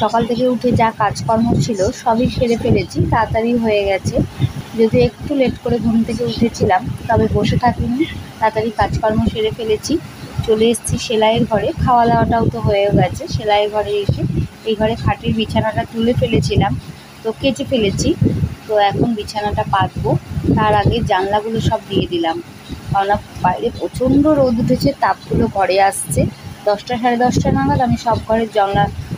সকাল থেকে উঠে যা কাজকর্ম ছিল সবই সেরে ফেলেছি, তাড়াতাড়ি হয়ে গেছে। যদি একটু লেট করে ঘুম থেকে উঠেছিলাম, তবে বসে থাকিনি, তাড়াতাড়ি কাজকর্ম সেরে ফেলেছি। চলে এসেছি সেলাইয়ের ঘরে, খাওয়া দাওয়াটাও তো হয়ে গেছে। সেলাইয়ের ঘরে এসে এই ঘরে খাটের বিছানাটা তুলে ফেলেছিলাম, তো কেচে ফেলেছি। তো এখন বিছানাটা পাতবো, তার আগে জানলাগুলো সব দিয়ে দিলাম, কারণ বাইরে প্রচণ্ড রোদ উঠেছে, তাপগুলো ঘরে আসছে। 10টা সাড়ে 10টা নাগাদ আমি সব ঘরের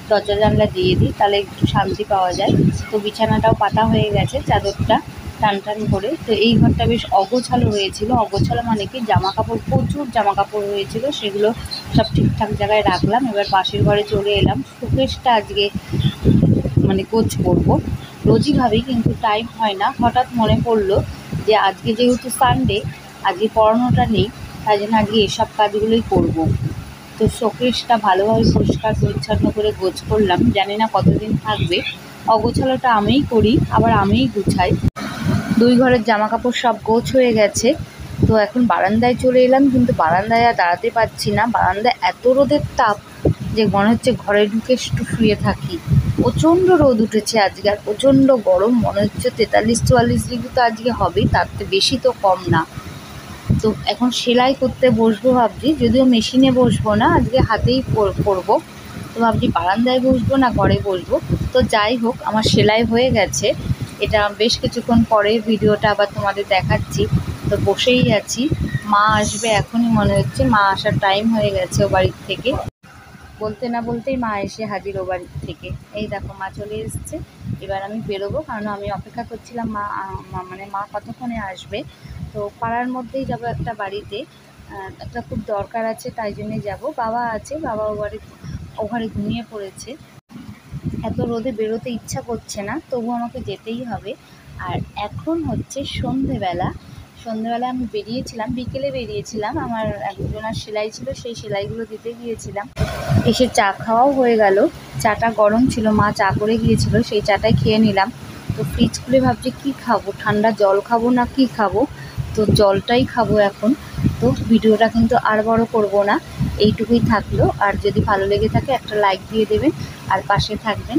দরজা জানলা দিয়ে দিই, তাহলে একটু শান্তি পাওয়া যায়। তো বিছানাটাও পাতা হয়ে গেছে, চাদরটা টান টান করে। তো এই ঘরটা বেশ অগোছালো হয়েছিল, অগোছালো মানে কি জামা কাপড়, প্রচুর জামা কাপড় হয়েছিল, সেগুলো সব ঠিকঠাক জায়গায় রাখলাম। এবার পাশের ঘরে চলে এলাম, শোকেসটা আজকে মানে গোছ করবো। রোজই ভাবি, কিন্তু টাইম হয় না। হঠাৎ মনে পড়লো যে আজকে যেহেতু সানডে, আজকে পড়ানোটা নেই, তাই জন্য আজকে এসব কাজগুলোই করব। তো শোকেসটা ভালোভাবে পরিষ্কার পরিচ্ছন্ন করে গোছ করলাম। জানি না কতদিন থাকবে, অগোছালোটা আমিই করি, আবার আমিই গুছাই। 2 ঘরের জামা কাপড় সব গোছ হয়ে গেছে। তো এখন বারান্দায় চলে এলাম, কিন্তু বারান্দায় আর দাঁড়াতে পারছি না। বারান্দায় এত রোদের তাপ যে মনে হচ্ছে ঘরে ঢুকে একটু শুয়ে থাকি। প্রচণ্ড রোদ উঠেছে আজকে, আর প্রচণ্ড গরম, মনে হচ্ছে 43-44 ডিগ্রি তো আজকে হবেই, তার থেকে বেশি তো কম না। তো এখন সেলাই করতে বসবো ভাবছি, যদিও মেশিনে বসবো না, আজকে হাতেই করবো। তো ভাবছি বারান্দায় বসবো না ঘরে বসবো। তো যাই হোক, আমার সেলাই হয়ে গেছে। এটা বেশ কিছুক্ষণ পরে ভিডিওটা আবার তোমাদের দেখাচ্ছি। তো বসেই আছি, মা আসবে এখনই মনে হচ্ছে, মা আসার টাইম হয়ে গেছে ও বাড়ির থেকে। বলতে না বলতেই মা এসে হাজির ও বাড়ির থেকে। এই দেখো মা চলে এসছে। এবার আমি বেরোবো, কারণ আমি অপেক্ষা করছিলাম মা কতক্ষণে আসবে। তো পাড়ার মধ্যেই যাব একটা বাড়িতে, একটা খুব দরকার আছে, তাই জন্যে যাব। বাবা আছে, বাবা ও ঘরে ঘুমিয়ে পড়েছে। এত রোদে বেরোতে ইচ্ছা করছে না, তবু আমাকে যেতেই হবে। আর এখন হচ্ছে সন্ধেবেলা আমি বেরিয়েছিলাম, বিকেলে বেরিয়েছিলাম, আমার একজনের সেলাই ছিল, সেই সেলাইগুলো দিতে গিয়েছিলাম। এসে চা খাওয়াও হয়ে গেল। চাটা গরম ছিল, মা চা করে গিয়েছিল, সেই চাটাই খেয়ে নিলাম। তো ফ্রিজ খুলে ভাবছি কী খাবো, ঠান্ডা জল খাবো না কি খাবো। তো জলটাই খাবো এখন। তো ভিডিওটা কিন্তু আর বড় করব না, এইটুকুই থাকলো। আর যদি ভালো লেগে থাকে একটা লাইক দিয়ে দেবেন, আর পাশে থাকবেন।